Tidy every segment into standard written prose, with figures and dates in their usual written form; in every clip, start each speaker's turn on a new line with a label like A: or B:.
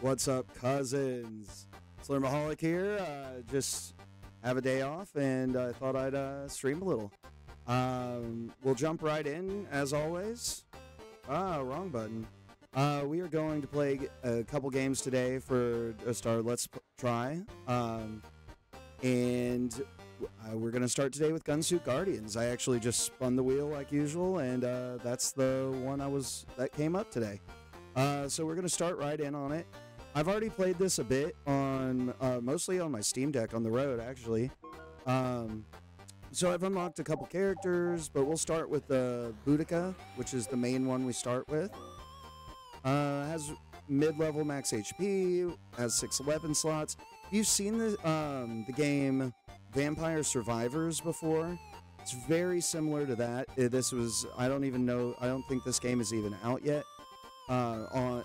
A: What's up, cousins? Slimaholic here. Just have a day off, and I thought I'd stream a little. We'll jump right in, as always. Wrong button. We are going to play a couple games today for just our Let's Try. And we're going to start today with GunSuit Guardians. I actually just spun the wheel like usual, and that's the one that came up today. So we're going to start right in on it. I've already played this a bit on, mostly on my Steam Deck on the road, actually. So I've unlocked a couple characters, but we'll start with the Boudica, which is the main one we start with. Has mid-level max HP, has 6 weapon slots. If you've seen the game Vampire Survivors before, it's very similar to that. I don't think this game is even out yet.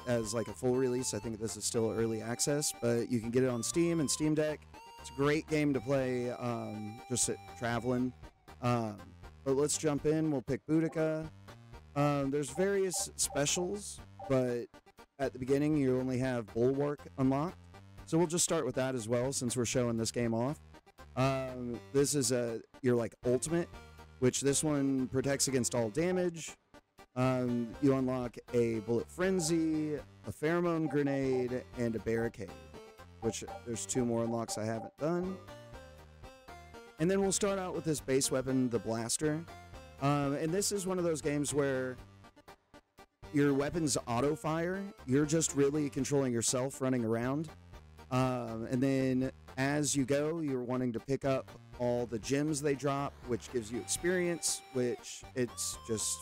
A: As like a full release. I think this is still early access, but you can get it on Steam and Steam Deck. It's a great game to play just traveling. But let's jump in. We'll pick Boudica. There's various specials, but at the beginning you only have Bulwark unlocked. So we'll just start with that as well since we're showing this game off. This is your like ultimate, which this one protects against all damage. You unlock a bullet frenzy, a pheromone grenade, and a barricade, which there's 2 more unlocks I haven't done. And then we'll start out with this base weapon, the blaster. And this is one of those games where your weapons auto-fire. You're just really controlling yourself running around. And then as you go, you're wanting to pick up all the gems they drop, which gives you experience, which it's just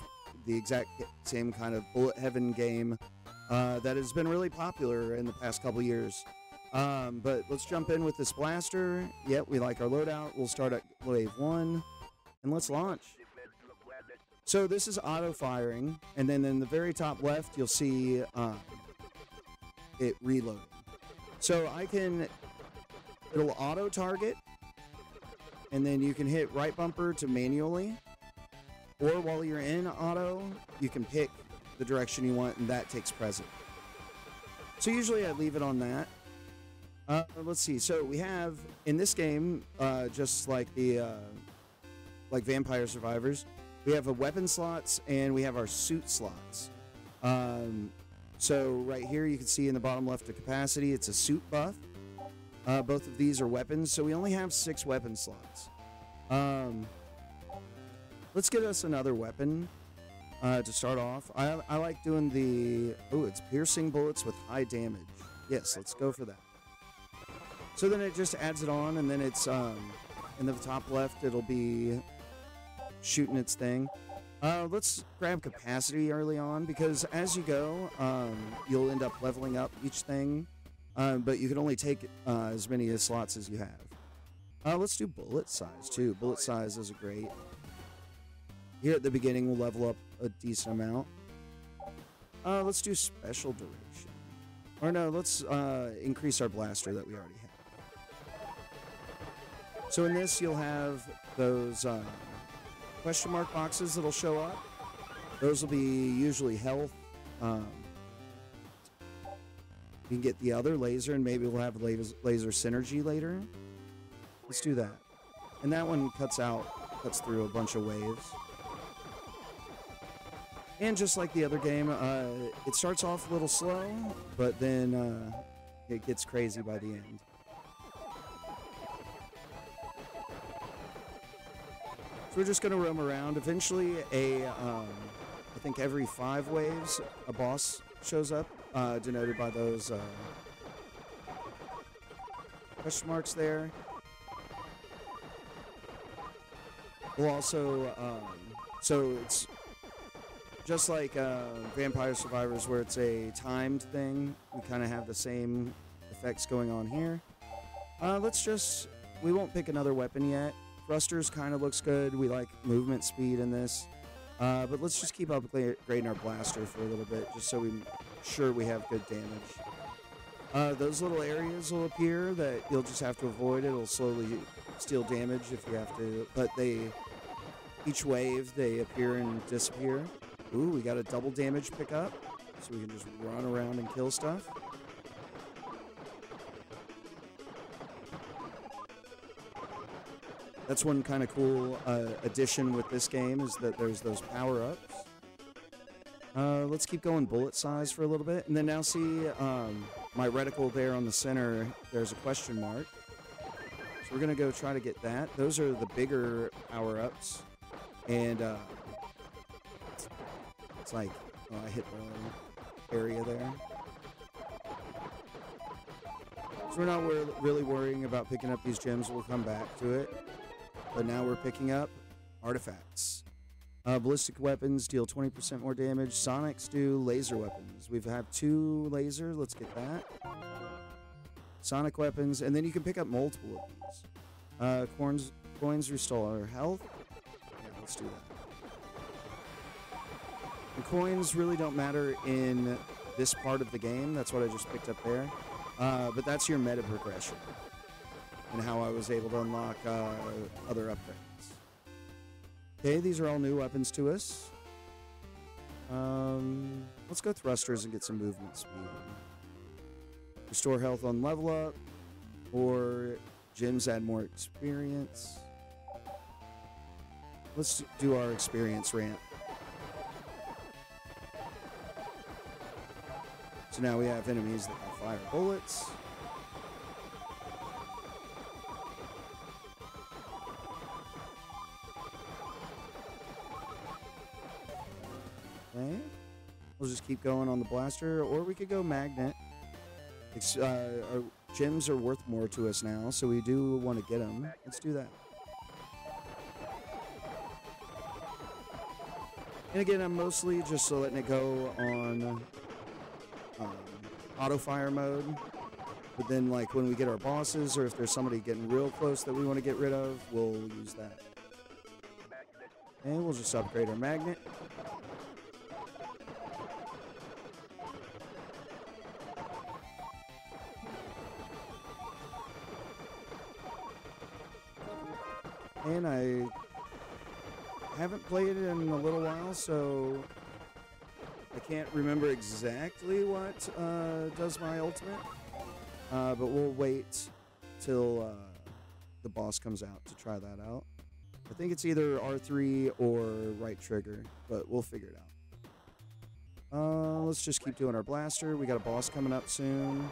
A: the exact same kind of bullet heaven game that has been really popular in the past couple years. But let's jump in with this blaster. Yep, we like our loadout. We'll start at wave 1, and let's launch. So this is auto-firing, and then in the very top left, you'll see it reloading. So it'll auto-target, and then you can hit right bumper to manually. Or while you're in auto, you can pick the direction you want, and that takes precedent. So usually I leave it on that. Let's see. So we have, in this game, just like like Vampire Survivors, we have a weapon slots, and we have our suit slots. So right here, you can see in the bottom left of capacity, it's a suit buff. Both of these are weapons, so we only have 6 weapon slots. Let's get us another weapon to start off. I like doing it's piercing bullets with high damage. Yes, let's go for that. So then it just adds it on, and then it's in the top left, it'll be shooting its thing. Let's grab capacity early on, because as you go, you'll end up leveling up each thing, but you can only take as many slots as you have. Let's do bullet size, too. Bullet size is great. Here at the beginning, we'll level up a decent amount. Let's do special duration. Or no, let's increase our blaster that we already have. So in this, you'll have those question mark boxes that'll show up. Those will be usually health. You can get the other laser, and maybe we'll have laser synergy later. Let's do that. And that one cuts through a bunch of waves. And just like the other game, it starts off a little slow, but then it gets crazy by the end. So we're just going to roam around. Eventually, I think every 5 waves, a boss shows up, denoted by those question marks there. We'll also, so it's just like Vampire Survivors, where it's a timed thing. We kind of have the same effects going on here. We won't pick another weapon yet. Thrusters kind of looks good. We like movement speed in this. But let's just keep upgrading our blaster for a little bit, just so we're sure we have good damage. Those little areas will appear that you'll just have to avoid. It'll slowly steal damage if you have to, but each wave, they appear and disappear. Ooh, we got a double damage pickup, so we can just run around and kill stuff. That's one kind of cool addition with this game is that there's those power-ups. Let's keep going bullet size for a little bit. And then now see my reticle there on the center, there's a question mark. So we're going to go try to get that. Those are the bigger power-ups. And it's like, oh, I hit the area there. So we're not really worrying about picking up these gems. We'll come back to it. But now we're picking up artifacts. Ballistic weapons deal 20% more damage. Sonics do laser weapons. We have 2 laser. Let's get that. Sonic weapons. And then you can pick up multiple of these. Coins restore health. Yeah, let's do that. The coins really don't matter in this part of the game. That's what I just picked up there. But that's your meta progression and how I was able to unlock other upgrades. Okay, these are all new weapons to us. Let's go thrusters and get some movement speed. Restore health on level up, or gems add more experience. Let's do our experience ramp. So now we have enemies that can fire bullets. Okay. We'll just keep going on the blaster, or we could go magnet. Our gems are worth more to us now, so we do want to get them. Let's do that. And again, I'm mostly just letting it go on auto fire mode. But then, like, when we get our bosses, or if there's somebody getting real close that we want to get rid of, we'll use that. And we'll just upgrade our magnet. And I haven't played it in a little while, so I can't remember exactly what does my ultimate. But we'll wait till the boss comes out to try that out. I think it's either R3 or right trigger, but we'll figure it out. Let's just keep doing our blaster. We got a boss coming up soon.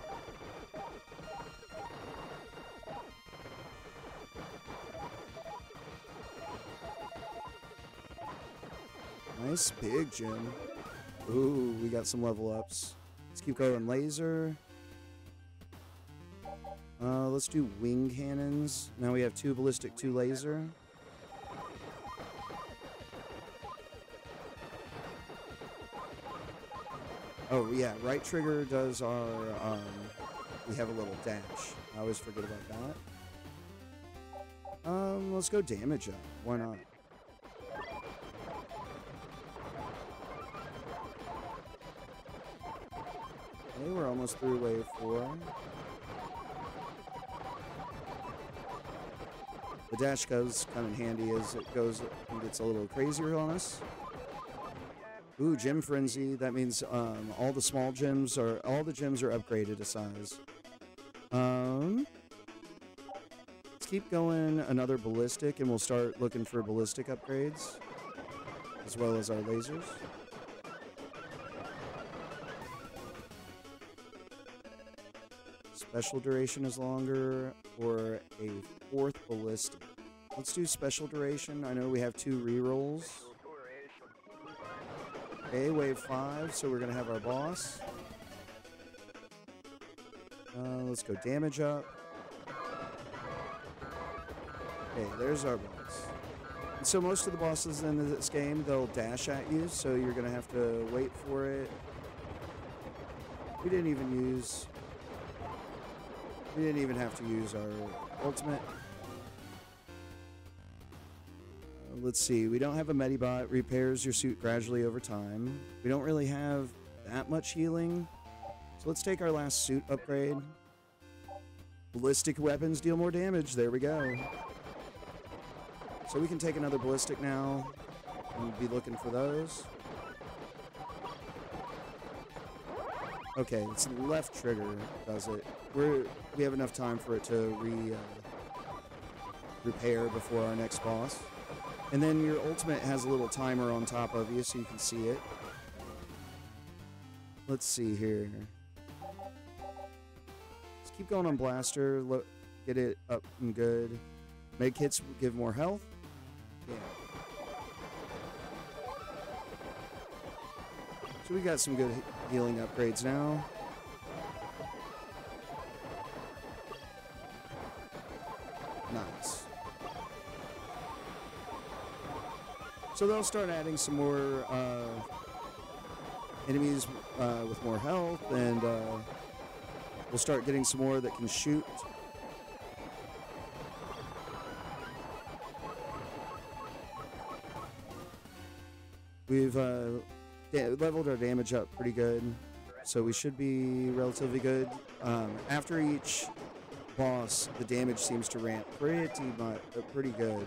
A: Nice big gem. Ooh, we got some level ups. Let's keep going laser. Let's do wing cannons. Now we have 2 ballistic, 2 laser. Oh yeah, right trigger does our, we have a little dash. I always forget about that. Let's go damage up. Why not? Okay, we're almost through wave 4. The dash goes kind of handy as it goes and gets a little crazier on us. Ooh, gem frenzy. That means all the small gems are upgraded to size. Let's keep going another ballistic, and we'll start looking for ballistic upgrades as well as our lasers. Special duration is longer, or a 4th ballistic. Let's do special duration. I know we have 2 rerolls. Okay, wave 5, so we're going to have our boss. Let's go damage up. Okay, there's our boss. And so most of the bosses in this game, they'll dash at you, so you're going to have to wait for it. We didn't even have to use our ultimate. Let's see. We don't have a medibot. Repairs your suit gradually over time. We don't really have that much healing. So let's take our last suit upgrade. Ballistic weapons deal more damage. There we go. So we can take another ballistic now and be looking for those. Okay, it's left trigger does it. We have enough time for it to repair before our next boss. And then your ultimate has a little timer on top of you so you can see it. Let's see here. Let's keep going on Blaster. Get it up and good. Medkits give more health. Yeah. So we got some good healing upgrades now. Nice. So they'll start adding some more enemies with more health, and we'll start getting some more that can shoot. We've leveled our damage up pretty good, so we should be relatively good. After each boss, the damage seems to ramp pretty good.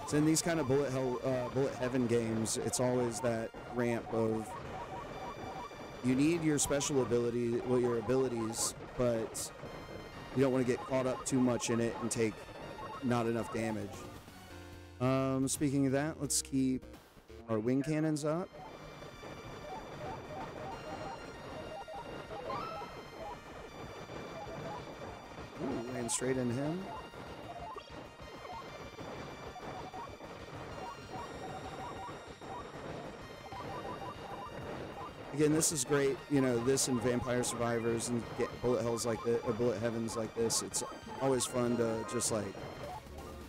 A: So in these kind of bullet heaven games, it's always that ramp of you need your special ability, well, your abilities, but you don't want to get caught up too much in it and take not enough damage. Speaking of that, let's keep our wing cannons up. Ooh, ran straight into him. Again, this is great, you know, this and Vampire Survivors and get bullet hells like this, or bullet heavens like this. It's always fun to just like,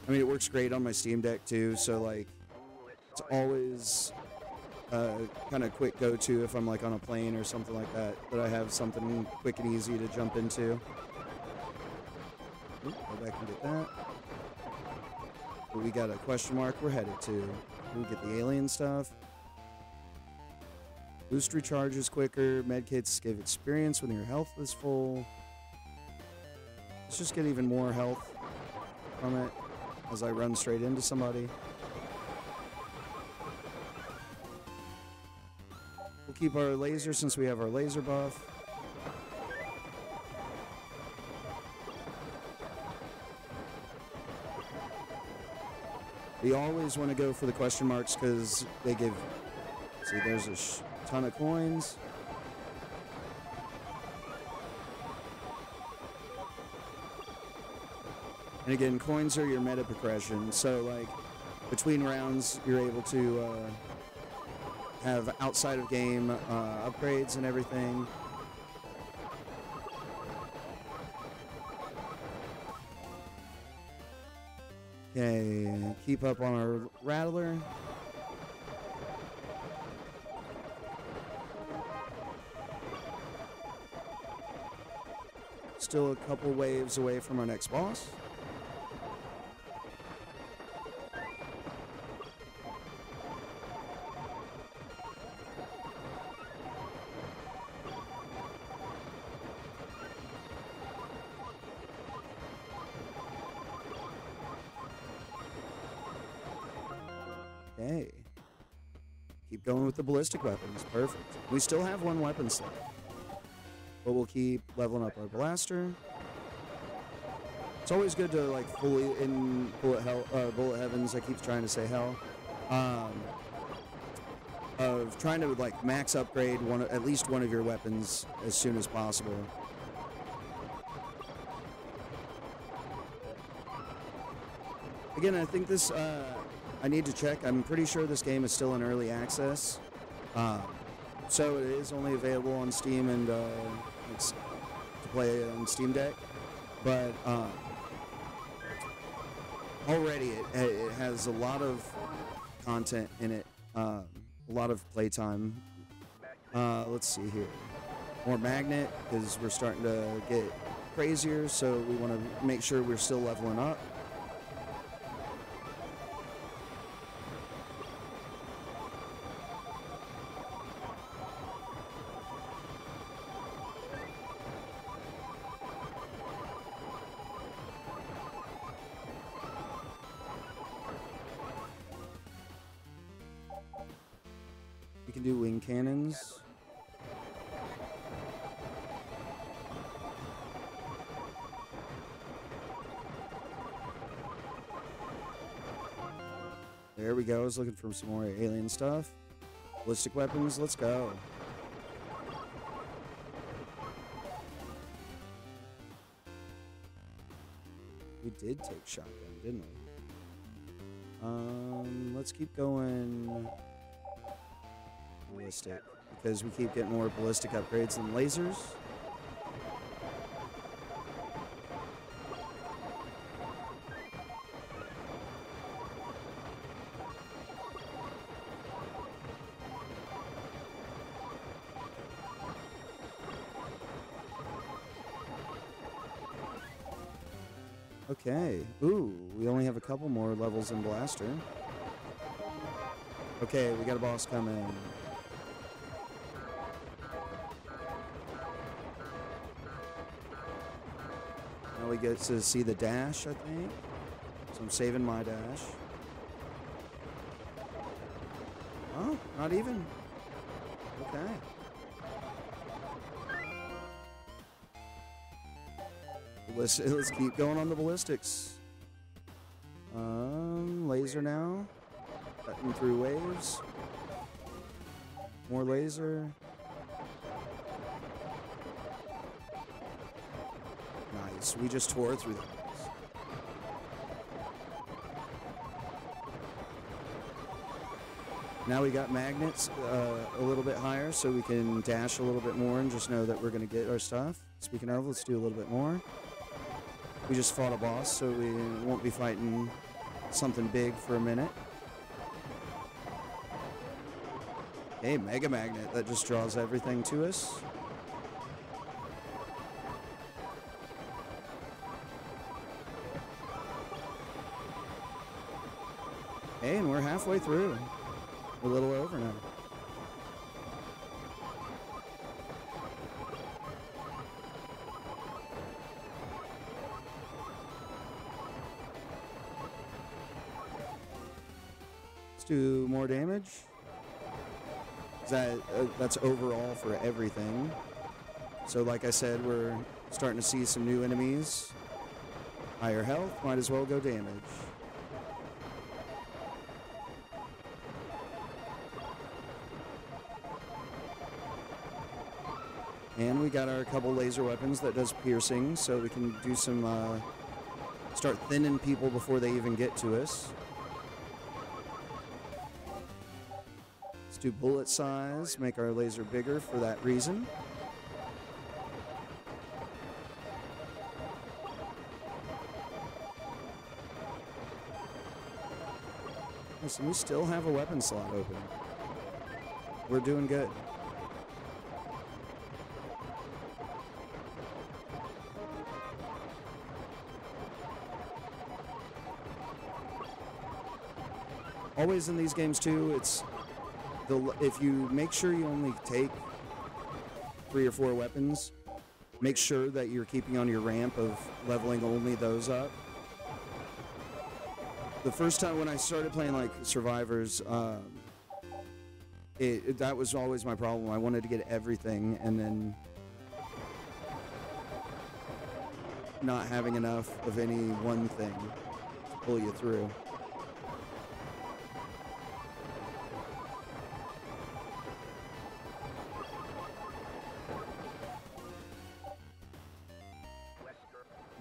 A: I mean, it works great on my Steam Deck too, so like, it's always kind of quick go-to if I'm like on a plane or something like that, that I have something quick and easy to jump into. Ooh, go back and get that. But we got a question mark we're headed to. We get the alien stuff. Boost recharges quicker. Medkits give experience when your health is full. Let's just get even more health from it as I run straight into somebody. We'll keep our laser since we have our laser buff. We always want to go for the question marks because they give... See, there's a ton of coins. And again, coins are your meta progression. So like between rounds, you're able to have outside of game upgrades and everything. Okay, keep up on our Rattler. Still a couple waves away from our next boss. Okay. Keep going with the ballistic weapons. Perfect. We still have one weapon slot. But we'll keep leveling up our blaster. It's always good to like fully in bullet heavens. I keep trying to say hell. Of trying to like max upgrade at least one of your weapons as soon as possible. Again, I think this. I need to check. I'm pretty sure this game is still in early access. So it is only available on Steam and it's to play on Steam Deck, but already it has a lot of content in it, a lot of playtime. Let's see here, more magnet because we're starting to get crazier, so we want to make sure we're still leveling up. You can do wing cannons. There we go. I was looking for some more alien stuff. Ballistic weapons, let's go. We did take shotgun, didn't we? Let's keep going ballistic, because we keep getting more ballistic upgrades than lasers. Okay. Ooh, we only have a couple more levels in Blaster. Okay, we got a boss coming. Now we get to see the dash, I think. So I'm saving my dash. Oh, not even. Okay. Let's keep going on the ballistics. Laser now. Cutting through waves. More laser. Nice. We just tore through those. Now we got magnets a little bit higher, so we can dash a little bit more and just know that we're going to get our stuff. Speaking of, let's do a little bit more. We just fought a boss, so we won't be fighting something big for a minute. Hey, Mega Magnet, that just draws everything to us. Hey, and we're halfway through. We're a little over now. Do more damage. That's overall for everything. So like I said, we're starting to see some new enemies. Higher health, might as well go damage. And we got our couple laser weapons that does piercing, so we can do some start thinning people before they even get to us. Do bullet size, make our laser bigger for that reason. So we still have a weapon slot open. We're doing good. Always in these games too, it's if you make sure you only take 3 or 4 weapons, make sure that you're keeping on your ramp of leveling only those up. The first time when I started playing like Survivors, that was always my problem. I wanted to get everything and then not having enough of any one thing to pull you through.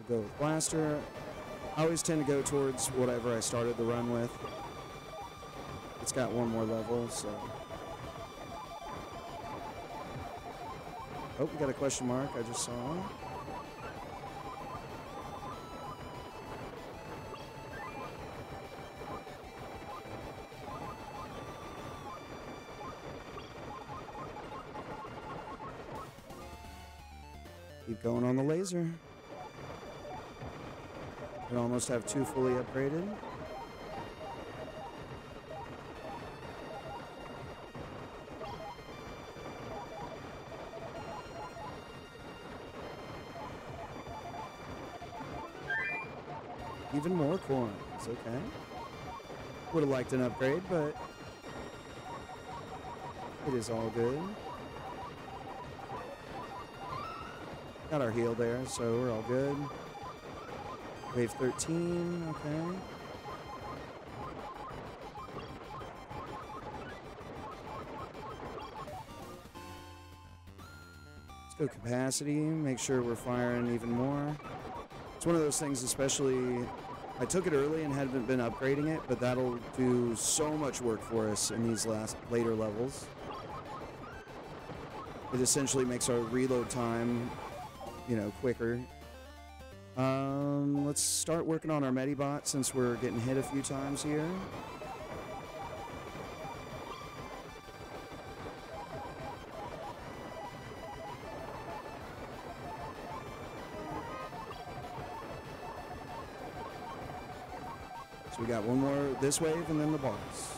A: Go with Blaster. I always tend to go towards whatever I started the run with. It's got one more level, so. Oh, we got a question mark I just saw. Keep going on the laser. We almost have 2 fully upgraded. Even more coins, okay. Would have liked an upgrade, but It is all good. Got our heal there, so we're all good. Wave 13, okay. Let's go capacity, make sure we're firing even more. It's one of those things, especially, I took it early and haven't been upgrading it, but that'll do so much work for us in these later levels. It essentially makes our reload time, you know, quicker. Let's start working on our Medibot since we're getting hit a few times here. So we got one more this wave and then the boss.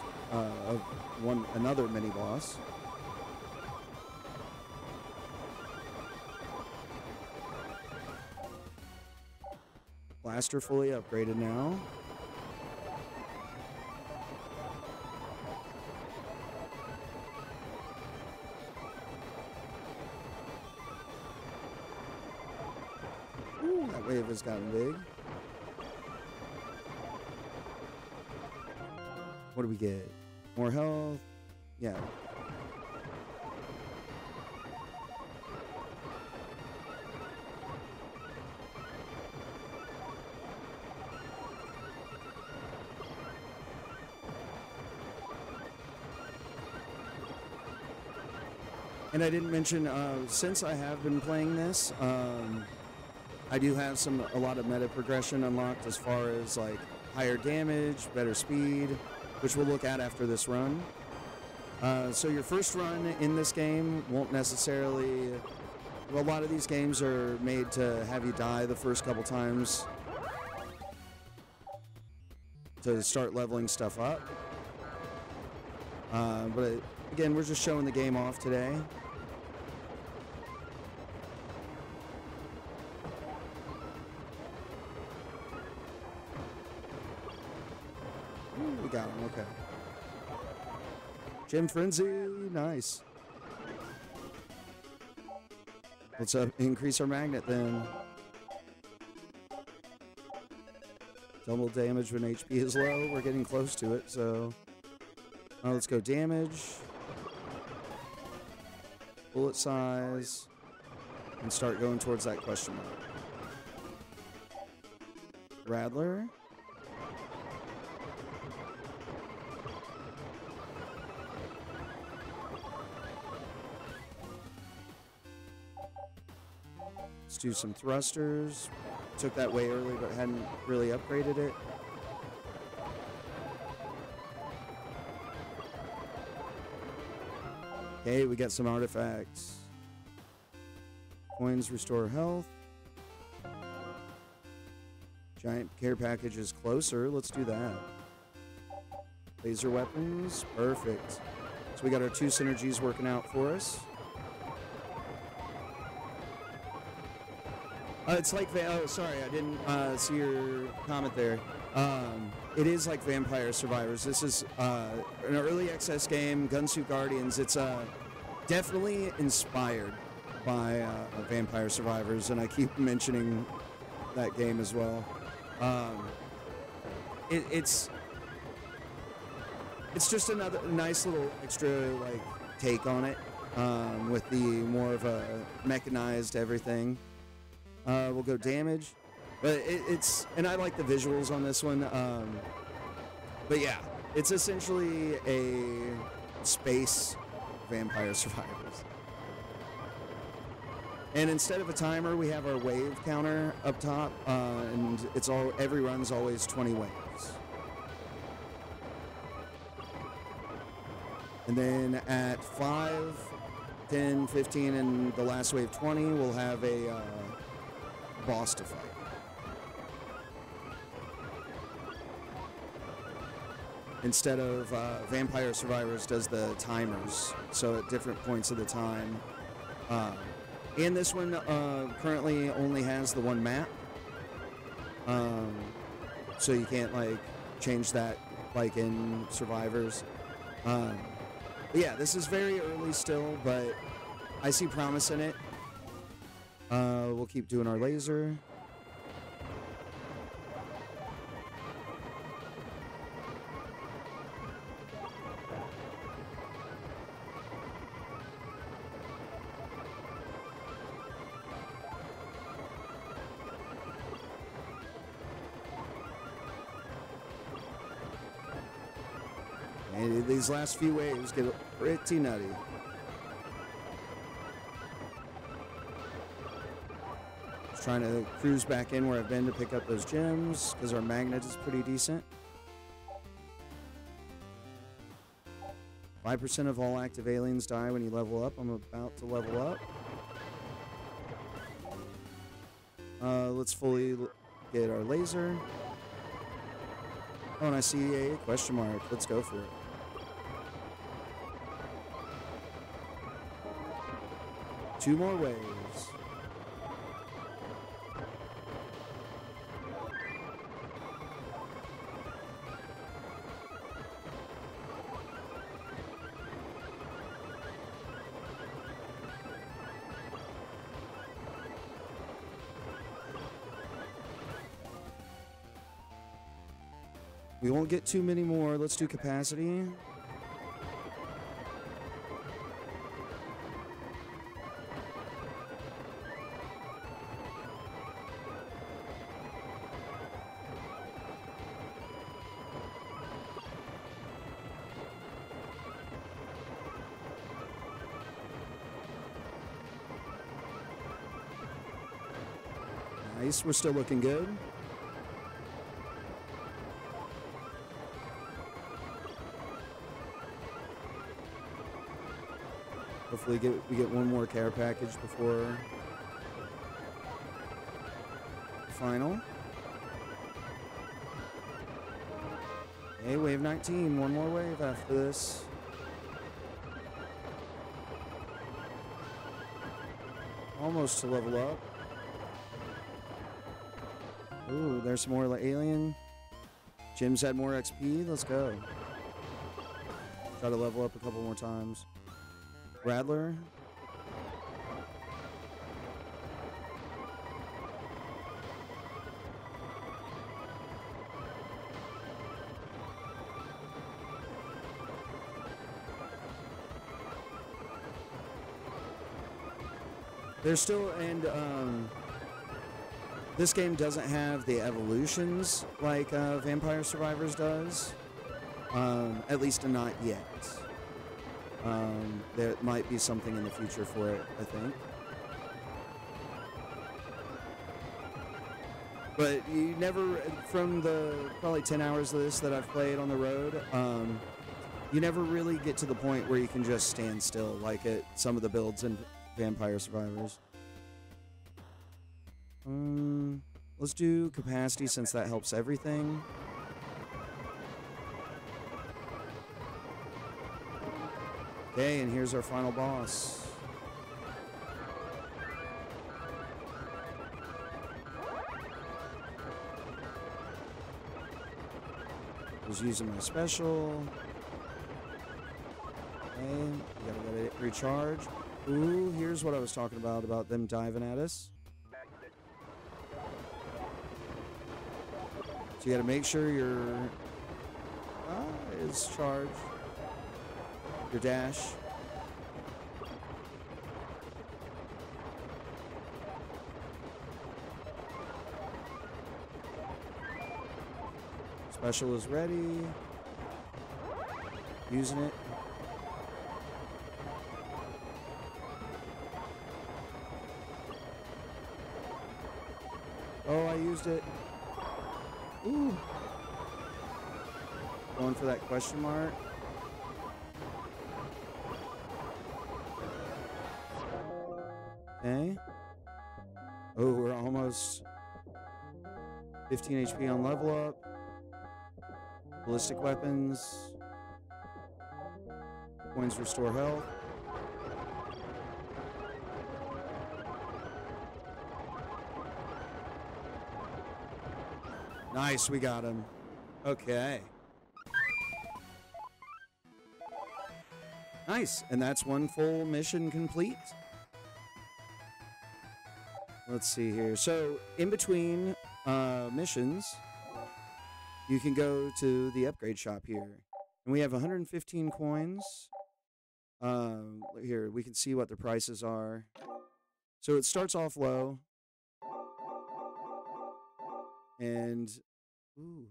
A: Another mini boss. Blaster fully upgraded now. Ooh, that wave has gotten big. What do we get? More health? Yeah. And I didn't mention, since I have been playing this, I do have a lot of meta progression unlocked as far as like higher damage, better speed, which we'll look at after this run. So your first run in this game won't necessarily, a lot of these games are made to have you die the first couple times to start leveling stuff up. But again, we're just showing the game off today. Ooh, we got him, okay. Gem Frenzy, nice. Let's increase our magnet then. Double damage when HP is low. We're getting close to it, so... let's go damage. Bullet size. And start going towards that question mark. Rattler. Let's do some thrusters. Took that way early, but hadn't really upgraded it. Okay, we got some artifacts. Coins restore health. Giant care package is closer. Let's do that. Laser weapons. Perfect. So we got our 2 synergies working out for us. It's like, oh, sorry, I didn't see your comment there. It is like Vampire Survivors. This is an early access game, GunSuit Guardians. It's definitely inspired by Vampire Survivors, and I keep mentioning that game as well. It's just another nice little extra like take on it, with the more of a mechanized everything. We'll go damage, but and I like the visuals on this one. But yeah, it's essentially a space Vampire Survivors. And instead of a timer, we have our wave counter up top, and every run's always 20 waves. And then at 5, 10, 15, and the last wave 20, we'll have a boss to fight. Instead of Vampire Survivors does the timers, so at different points of the time. And this one currently only has the one map, so you can't like change that like in Survivors. But yeah, this is very early still, but I see promise in it. We'll keep doing our laser. And these last few waves get pretty nutty. Just trying to cruise back in where I've been to pick up those gems, because our magnet is pretty decent. 5% of all active aliens die when you level up. I'm about to level up. Let's fully get our laser. Oh, and I see a question mark. Let's go for it. Two more waves. We won't get too many more. Let's do capacity. Nice, we're still looking good. Hopefully we get one more care package before the final. Okay, wave 19, one more wave after this. Almost to level up. Ooh, there's some more alien. Jim's had more XP, let's go. Try to level up a couple more times. Rattler. There's still, and this game doesn't have the evolutions like Vampire Survivors does. At least not yet. There might be something in the future for it, I think. But you never, from the probably 10 hours of this that I've played on the road, you never really get to the point where you can just stand still like at some of the builds in Vampire Survivors. Let's do capacity since that helps everything. Okay, and here's our final boss. Was using my special. Okay, we gotta let it recharge. Ooh, here's what I was talking about them diving at us. So you gotta make sure your is charged. Your dash. Special is ready. Using it. Oh, I used it. Ooh. Going for that question mark. Okay. Oh, we're almost 15 HP on level up. Ballistic weapons. Coins restore health. Nice, we got him. Okay. Nice, and that's one full mission complete. Let's see here. So, in between missions, you can go to the upgrade shop here. And we have 115 coins. Here, we can see what the prices are. So, it starts off low. And, ooh,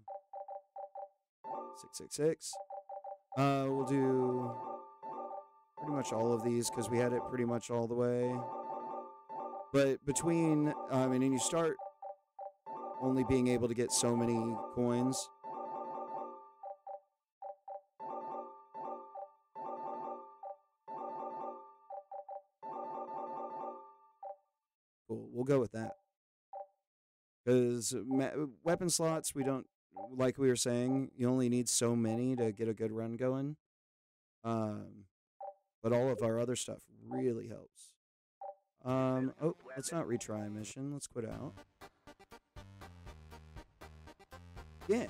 A: 666. We'll do pretty much all of these because we had it pretty much all the way. But between, and then you start only being able to get so many coins. Cool, we'll go with that. Because weapon slots, we don't, like we were saying, you only need so many to get a good run going. But all of our other stuff really helps. Oh, let's not retry a mission. Let's quit out. Yeah,